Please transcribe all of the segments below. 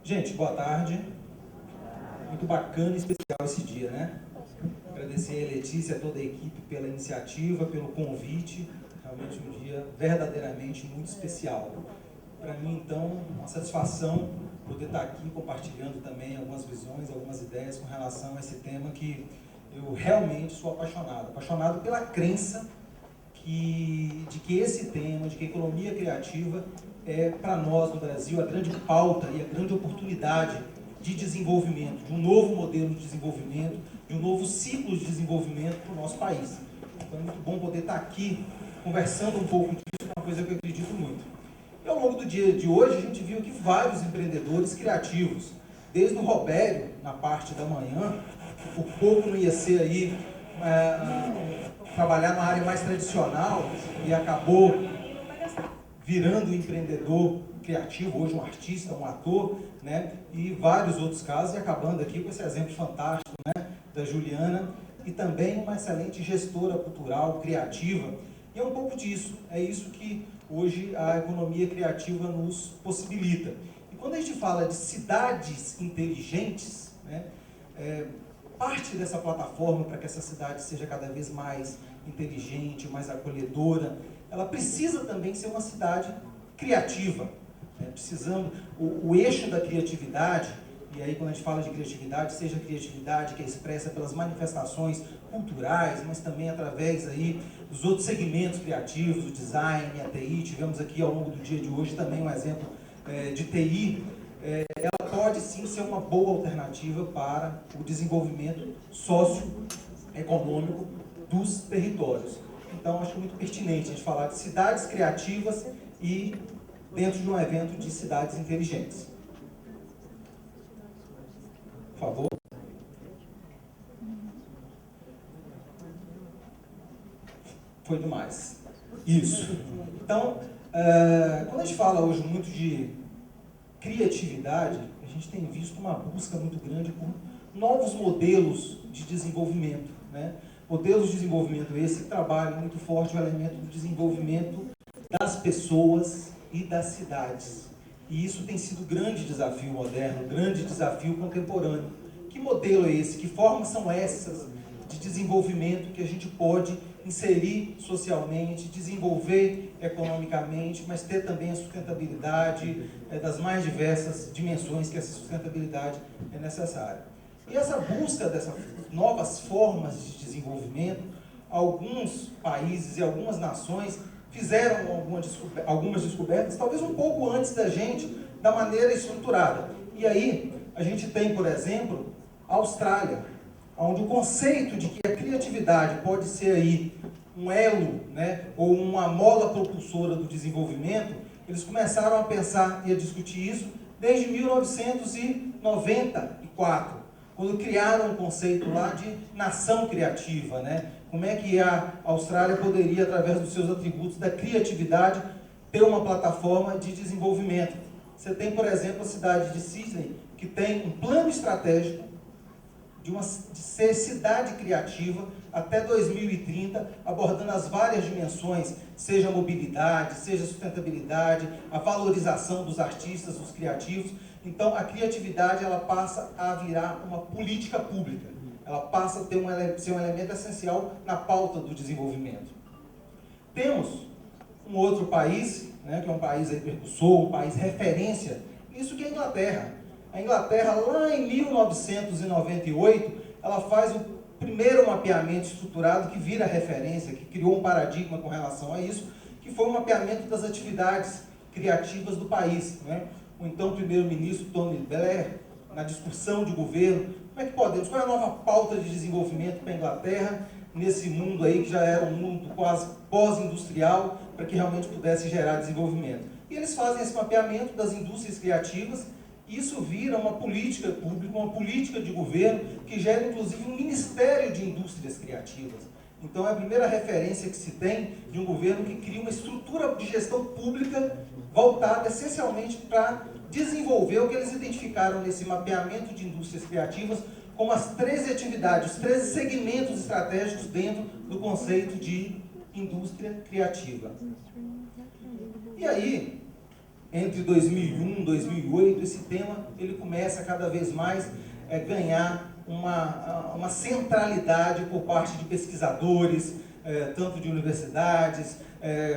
Gente, boa tarde. Muito bacana e especial esse dia, né? Agradecer a Letícia e a toda a equipe pela iniciativa, pelo convite. Realmente um dia verdadeiramente muito especial. Para mim, então, uma satisfação poder estar aqui compartilhando também algumas visões, algumas ideias com relação a esse tema que eu realmente sou apaixonado. Apaixonado pela crença de que esse tema, de que a economia criativa é, para nós no Brasil, a grande pauta e a grande oportunidade de desenvolvimento, de um novo modelo de desenvolvimento, de um novo ciclo de desenvolvimento para o nosso país. Então é muito bom poder estar aqui conversando um pouco disso, que é uma coisa que eu acredito muito. E ao longo do dia de hoje, a gente viu aqui vários empreendedores criativos, desde o Robério, na parte da manhã, que por pouco não ia ser aí trabalhar numa área mais tradicional e acabou virando um empreendedor criativo, hoje um artista, um ator, né? E vários outros casos, e acabando aqui com esse exemplo fantástico, né? Da Juliana, e também uma excelente gestora cultural, criativa, e é um pouco disso, é isso que hoje a economia criativa nos possibilita. E quando a gente fala de cidades inteligentes, né? Parte dessa plataforma para que essa cidade seja cada vez mais inteligente, mais acolhedora, ela precisa também ser uma cidade criativa, né? Precisando, o eixo da criatividade, e aí quando a gente fala de criatividade, seja a criatividade que é expressa pelas manifestações culturais, mas também através aí dos outros segmentos criativos, o design, a TI, tivemos aqui ao longo do dia de hoje também um exemplo de TI, ela pode sim ser uma boa alternativa para o desenvolvimento socioeconômico dos territórios. Então, acho muito pertinente a gente falar de cidades criativas e dentro de um evento de cidades inteligentes. Por favor. Foi demais. Isso. Então, quando a gente fala hoje muito de criatividade, a gente tem visto uma busca muito grande por novos modelos de desenvolvimento, né? Modelos de desenvolvimento esse que trabalham muito forte o elemento do desenvolvimento das pessoas e das cidades. E isso tem sido um grande desafio moderno, um grande desafio contemporâneo. Que modelo é esse? Que formas são essas de desenvolvimento que a gente pode inserir socialmente, desenvolver economicamente, mas ter também a sustentabilidade das mais diversas dimensões que essa sustentabilidade é necessária. E essa busca dessas novas formas de desenvolvimento, alguns países e algumas nações fizeram algumas descobertas, talvez um pouco antes da gente, da maneira estruturada. E aí, a gente tem, por exemplo, a Austrália, onde o conceito de que a criatividade pode ser aí um elo, né, ou uma mola propulsora do desenvolvimento, eles começaram a pensar e a discutir isso desde 1994, quando criaram um conceito lá de nação criativa, né? Como é que a Austrália poderia, através dos seus atributos da criatividade, ter uma plataforma de desenvolvimento. Você tem, por exemplo, a cidade de Sydney, que tem um plano estratégico de ser cidade criativa até 2030, abordando as várias dimensões, seja a mobilidade, seja a sustentabilidade, a valorização dos artistas, dos criativos. Então, a criatividade ela passa a virar uma política pública. Ela passa a ser um elemento essencial na pauta do desenvolvimento. Temos um outro país, né, que é um país aí precursor, um país referência, nisso que é a Inglaterra. A Inglaterra, lá em 1998, ela faz o primeiro mapeamento estruturado que vira referência, que criou um paradigma com relação a isso, que foi o mapeamento das atividades criativas do país, né? O então primeiro-ministro Tony Blair, na discussão de governo, como é que podemos, qual é a nova pauta de desenvolvimento para a Inglaterra, nesse mundo aí que já era um mundo quase pós-industrial, para que realmente pudesse gerar desenvolvimento. E eles fazem esse mapeamento das indústrias criativas, e isso vira uma política pública, uma política de governo, que gera inclusive um Ministério de Indústrias Criativas. Então é a primeira referência que se tem de um governo que cria uma estrutura de gestão pública voltada essencialmente para desenvolver o que eles identificaram nesse mapeamento de indústrias criativas como as 13 atividades, os 13 segmentos estratégicos dentro do conceito de indústria criativa. E aí, entre 2001 e 2008, esse tema ele começa cada vez mais a ganhar uma centralidade por parte de pesquisadores, tanto de universidades,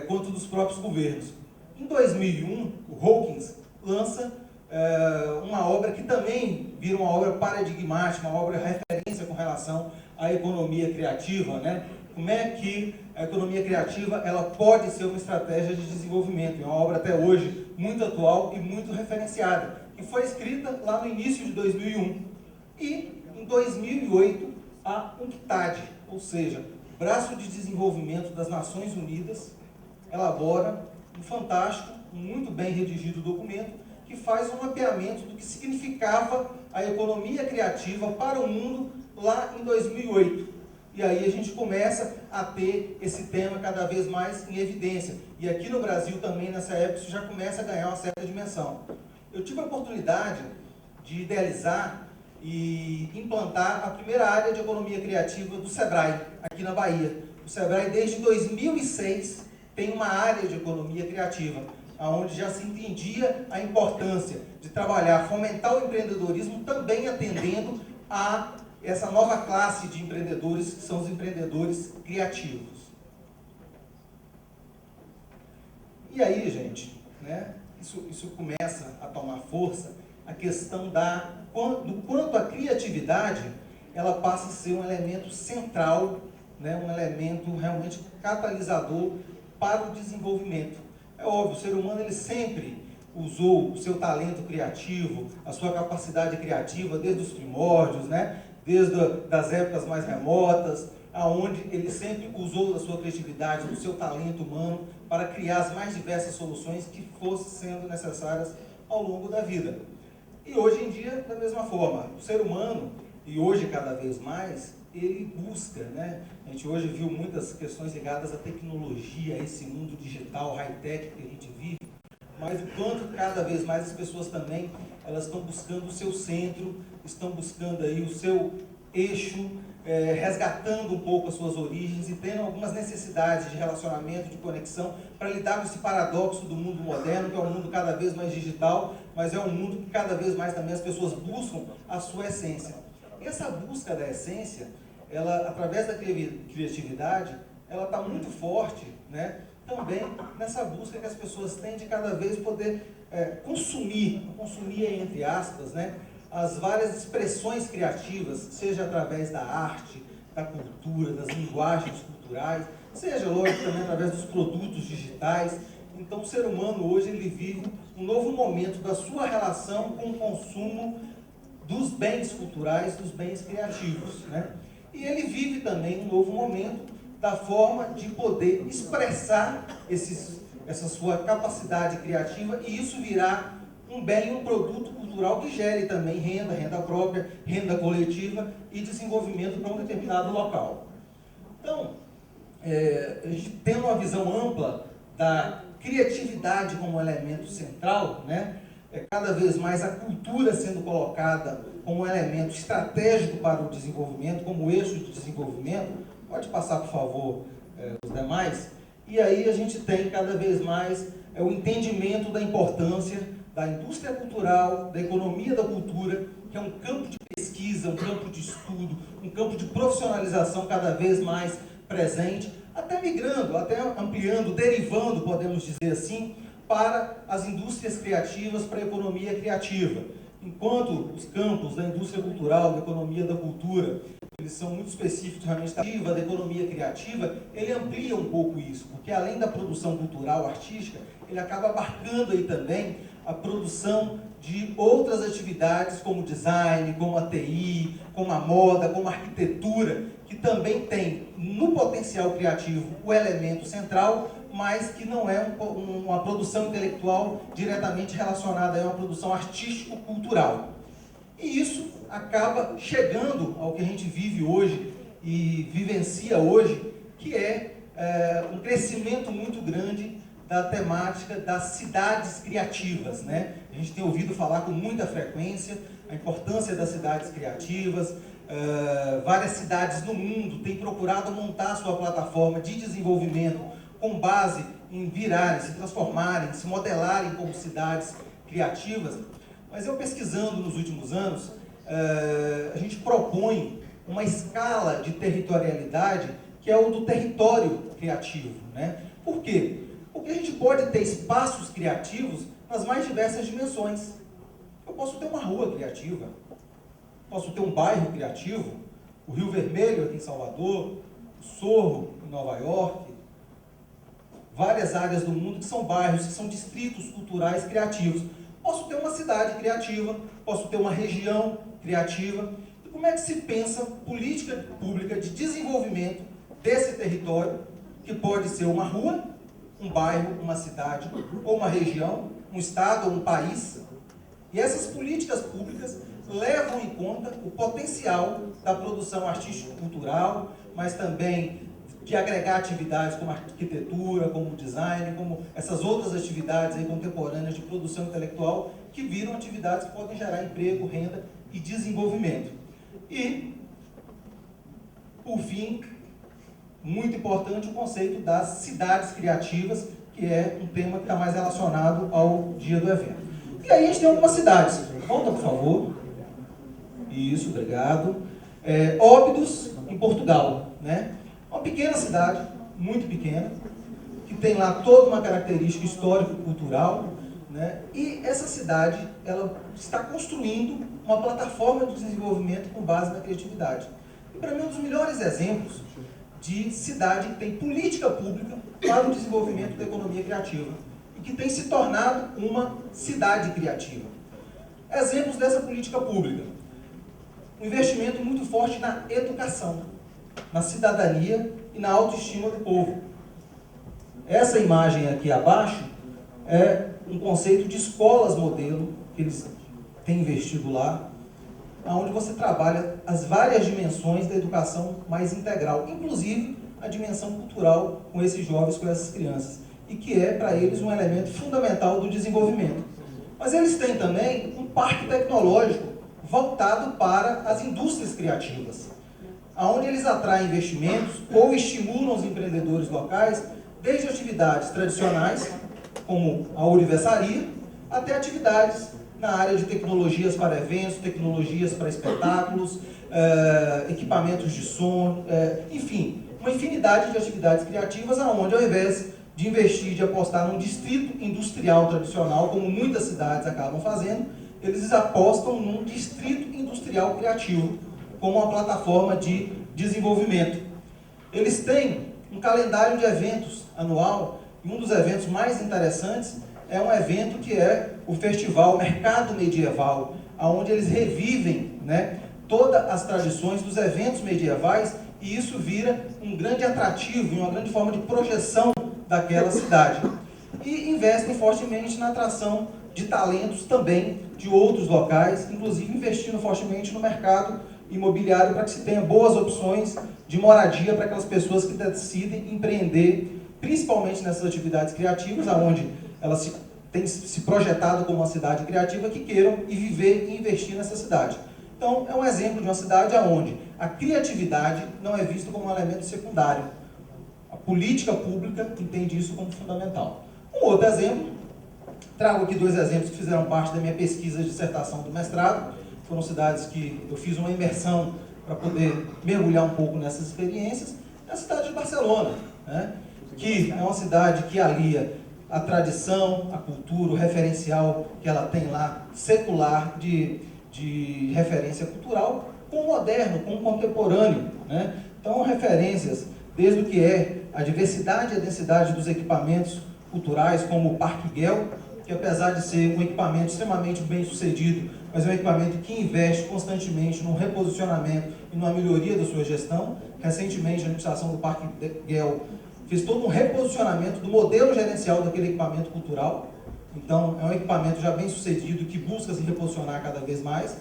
quanto dos próprios governos. Em 2001, o Hawkins lança uma obra que também vira uma obra paradigmática, uma obra referência com relação à economia criativa, né? Como é que a economia criativa ela pode ser uma estratégia de desenvolvimento. É uma obra até hoje muito atual e muito referenciada, que foi escrita lá no início de 2001. E, em 2008, a UNCTAD, ou seja, Braço de Desenvolvimento das Nações Unidas, elabora um fantástico, muito bem redigido documento, que faz um mapeamento do que significava a economia criativa para o mundo lá em 2008. E aí a gente começa a ter esse tema cada vez mais em evidência. E aqui no Brasil também, nessa época, isso já começa a ganhar uma certa dimensão. Eu tive a oportunidade de idealizar e implantar a primeira área de economia criativa do SEBRAE, aqui na Bahia. O SEBRAE, desde 2006, tem uma área de economia criativa, onde já se entendia a importância de trabalhar, fomentar o empreendedorismo, também atendendo a essa nova classe de empreendedores, que são os empreendedores criativos. E aí, gente, né, isso começa a tomar força, a questão do quanto a criatividade ela passa a ser um elemento central, né, um elemento realmente catalisador para o desenvolvimento. É óbvio, o ser humano ele sempre usou o seu talento criativo, a sua capacidade criativa desde os primórdios, né? Desde as épocas mais remotas, aonde ele sempre usou da sua criatividade, do seu talento humano para criar as mais diversas soluções que fossem sendo necessárias ao longo da vida. E hoje em dia, da mesma forma, o ser humano, e hoje cada vez mais, ele busca, né? A gente hoje viu muitas questões ligadas à tecnologia, a esse mundo digital, high-tech que a gente vive, mas o quanto cada vez mais as pessoas também elas estão buscando o seu centro, estão buscando aí o seu eixo, resgatando um pouco as suas origens e tendo algumas necessidades de relacionamento, de conexão, para lidar com esse paradoxo do mundo moderno, que é um mundo cada vez mais digital, mas é um mundo que cada vez mais também as pessoas buscam a sua essência. E essa busca da essência, ela, através da criatividade, ela está muito forte, né? Também nessa busca que as pessoas têm de cada vez poder consumir entre aspas, né, as várias expressões criativas, seja através da arte, da cultura, das linguagens culturais, seja, lógico, também através dos produtos digitais. Então, o ser humano hoje ele vive um novo momento da sua relação com o consumo dos bens culturais, dos bens criativos, né? E ele vive também um novo momento da forma de poder expressar essa sua capacidade criativa e isso virar um bem, um produto cultural que gere também renda própria, renda coletiva e desenvolvimento para um determinado local. Então, a gente tendo uma visão ampla da criatividade como elemento central, né, cada vez mais a cultura sendo colocada como elemento estratégico para o desenvolvimento, como eixo de desenvolvimento. Pode passar, por favor, os demais. E aí a gente tem cada vez mais o entendimento da importância da indústria cultural, da economia da cultura, que é um campo de pesquisa, um campo de estudo, um campo de profissionalização cada vez mais presente, até migrando, até ampliando, derivando, podemos dizer assim, para as indústrias criativas, para a economia criativa. Enquanto os campos da indústria cultural, da economia da cultura, eles são muito específicos realmente da economia criativa, ele amplia um pouco isso, porque além da produção cultural, artística, ele acaba abarcando aí também a produção de outras atividades como design, como a TI, como a moda, como a arquitetura, que também tem no potencial criativo o elemento central, mas que não é uma produção intelectual diretamente relacionada a uma produção artístico-cultural. E isso acaba chegando ao que a gente vive hoje e vivencia hoje, que é um crescimento muito grande da temática das cidades criativas, né? A gente tem ouvido falar com muita frequência a importância das cidades criativas. Várias cidades no mundo têm procurado montar sua plataforma de desenvolvimento com base em virarem, se transformarem, se modelarem como cidades criativas. Mas eu pesquisando nos últimos anos, a gente propõe uma escala de territorialidade que é o do território criativo, né? Por quê? Porque a gente pode ter espaços criativos nas mais diversas dimensões. Eu posso ter uma rua criativa, posso ter um bairro criativo, o Rio Vermelho aqui em Salvador, o Sorro em Nova York, várias áreas do mundo que são bairros, que são distritos culturais criativos. Posso ter uma cidade criativa, posso ter uma região criativa. E como é que se pensa política pública de desenvolvimento desse território, que pode ser uma rua, um bairro, uma cidade, ou uma região, um estado ou um país? E essas políticas públicas levam em conta o potencial da produção artístico-cultural, mas também de agregar atividades como arquitetura, como design, como essas outras atividades aí contemporâneas de produção intelectual, que viram atividades que podem gerar emprego, renda e desenvolvimento. E, por fim, muito importante o conceito das cidades criativas, que é um tema que está mais relacionado ao dia do evento. E aí a gente tem algumas cidades. Volta, por favor. Isso, obrigado. Óbidos, em Portugal, né? Uma pequena cidade, muito pequena, que tem lá toda uma característica histórico-cultural, né? E essa cidade, ela está construindo uma plataforma de desenvolvimento com base na criatividade. E para mim, um dos melhores exemplos de cidade que tem política pública para o desenvolvimento da economia criativa e que tem se tornado uma cidade criativa. Exemplos dessa política pública: um investimento muito forte na educação, na cidadania e na autoestima do povo. Essa imagem aqui abaixo é um conceito de escolas modelo que eles têm investido lá, onde você trabalha as várias dimensões da educação mais integral, inclusive a dimensão cultural com esses jovens, com essas crianças, e que é para eles um elemento fundamental do desenvolvimento. Mas eles têm também um parque tecnológico voltado para as indústrias criativas, onde eles atraem investimentos ou estimulam os empreendedores locais, desde atividades tradicionais, como a ourivesaria, até atividades na área de tecnologias para eventos, tecnologias para espetáculos, equipamentos de som, enfim, uma infinidade de atividades criativas, onde ao invés de investir, de apostar num distrito industrial tradicional, como muitas cidades acabam fazendo, eles apostam num distrito industrial criativo, como uma plataforma de desenvolvimento. Eles têm um calendário de eventos anual, e um dos eventos mais interessantes é um evento que é o Festival Mercado Medieval, onde eles revivem, né, todas as tradições dos eventos medievais, e isso vira um grande atrativo e uma grande forma de projeção daquela cidade. E investem fortemente na atração de talentos também de outros locais, inclusive investindo fortemente no mercado imobiliário para que se tenha boas opções de moradia para aquelas pessoas que decidem empreender, principalmente nessas atividades criativas, onde elas têm se projetado como uma cidade criativa, que queiram ir viver e investir nessa cidade. Então, é um exemplo de uma cidade onde a criatividade não é vista como um elemento secundário. A política pública entende isso como fundamental. Um outro exemplo, trago aqui dois exemplos que fizeram parte da minha pesquisa de dissertação do mestrado. Foram cidades que eu fiz uma imersão para poder mergulhar um pouco nessas experiências. A cidade de Barcelona, né? Que é uma cidade que alia a tradição, a cultura, o referencial que ela tem lá, secular, de referência cultural, com o moderno, com o contemporâneo, né? Então, referências desde o que é a diversidade e a densidade dos equipamentos culturais, como o Parque Güell, que apesar de ser um equipamento extremamente bem sucedido, mas é um equipamento que investe constantemente no reposicionamento e na melhoria da sua gestão. Recentemente, a administração do Parque Güell fez todo um reposicionamento do modelo gerencial daquele equipamento cultural. Então, é um equipamento já bem sucedido que busca se reposicionar cada vez mais.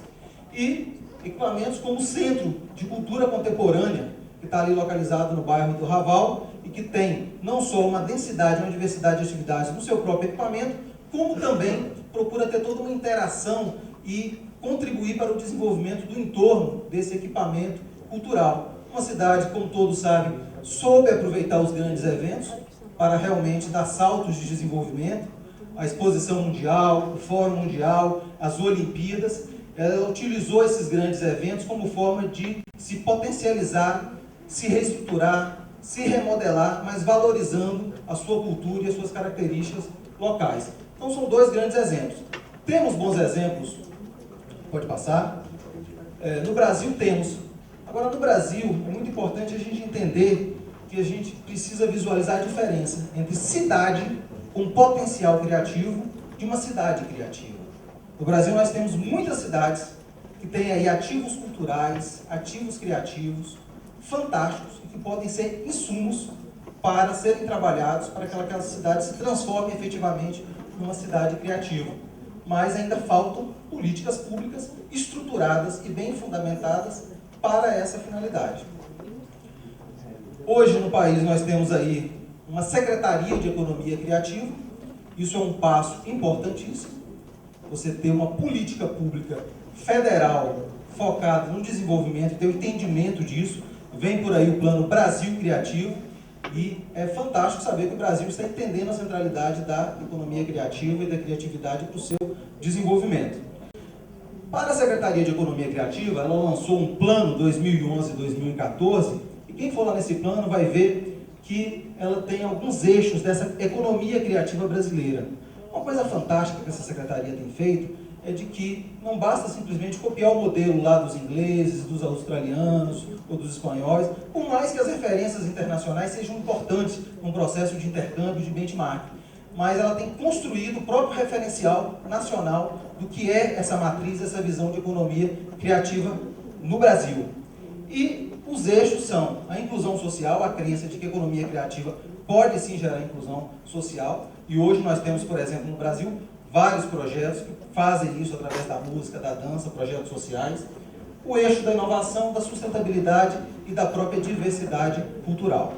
E equipamentos como o Centro de Cultura Contemporânea, que está ali localizado no bairro do Raval e que tem não só uma densidade, uma diversidade de atividades no seu próprio equipamento, como também procura ter toda uma interação e contribuir para o desenvolvimento do entorno desse equipamento cultural. Uma cidade, como todos sabem, soube aproveitar os grandes eventos para realmente dar saltos de desenvolvimento, a Exposição Mundial, o Fórum Mundial, as Olimpíadas. Ela utilizou esses grandes eventos como forma de se potencializar, se reestruturar, se remodelar, mas valorizando a sua cultura e as suas características locais. Então são dois grandes exemplos. Temos bons exemplos, pode passar. No Brasil temos. Agora, no Brasil, é muito importante a gente entender que a gente precisa visualizar a diferença entre cidade com potencial criativo de uma cidade criativa. No Brasil, nós temos muitas cidades que têm aí ativos culturais, ativos criativos, fantásticos, e que podem ser insumos para serem trabalhados para que aquela cidade se transforme efetivamente numa cidade criativa. Mas ainda faltam políticas públicas estruturadas e bem fundamentadas para essa finalidade. Hoje no país nós temos aí uma Secretaria de Economia Criativa. Isso é um passo importantíssimo. Você ter uma política pública federal focada no desenvolvimento, ter o entendimento disso. Vem por aí o Plano Brasil Criativo e é fantástico saber que o Brasil está entendendo a centralidade da economia criativa e da criatividade para o seu desenvolvimento. Para a Secretaria de Economia Criativa, ela lançou um plano 2011-2014, e quem for lá nesse plano vai ver que ela tem alguns eixos dessa economia criativa brasileira. Uma coisa fantástica que essa secretaria tem feito é de que não basta simplesmente copiar o modelo lá dos ingleses, dos australianos ou dos espanhóis, por mais que as referências internacionais sejam importantes num processo de intercâmbio, de benchmark. Mas ela tem construído o próprio referencial nacional do que é essa matriz, essa visão de economia criativa no Brasil. E os eixos são a inclusão social, a crença de que a economia criativa pode sim gerar inclusão social, e hoje nós temos, por exemplo, no Brasil, vários projetos que fazem isso através da música, da dança, projetos sociais. O eixo da inovação, da sustentabilidade e da própria diversidade cultural.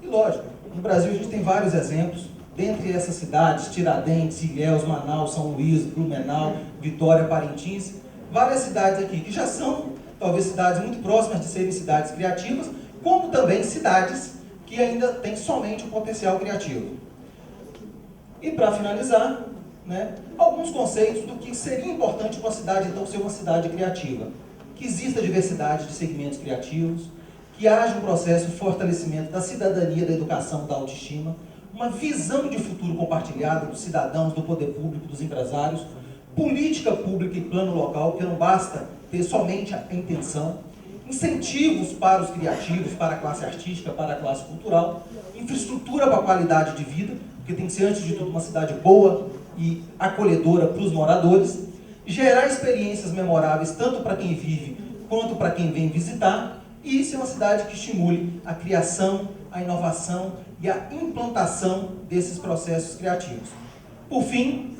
E lógico, no Brasil a gente tem vários exemplos, dentre essas cidades, Tiradentes, Ilhéus, Manaus, São Luís, Blumenau, Vitória, Parintins, várias cidades aqui que já são, talvez, cidades muito próximas de serem cidades criativas, como também cidades que ainda têm somente o potencial criativo. E para finalizar, alguns conceitos do que seria importante uma cidade, então, ser uma cidade criativa. Que exista diversidade de segmentos criativos, que haja um processo de fortalecimento da cidadania, da educação, da autoestima, uma visão de futuro compartilhada dos cidadãos, do poder público, dos empresários, política pública e plano local, que não basta ter somente a intenção, incentivos para os criativos, para a classe artística, para a classe cultural, infraestrutura para a qualidade de vida, porque tem que ser, antes de tudo, uma cidade boa e acolhedora para os moradores, gerar experiências memoráveis tanto para quem vive quanto para quem vem visitar, e ser uma cidade que estimule a criação, a inovação e a implantação desses processos criativos. Por fim,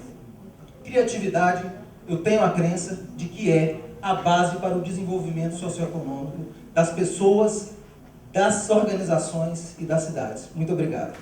criatividade, eu tenho a crença de que é a base para o desenvolvimento socioeconômico das pessoas, das organizações e das cidades. Muito obrigado.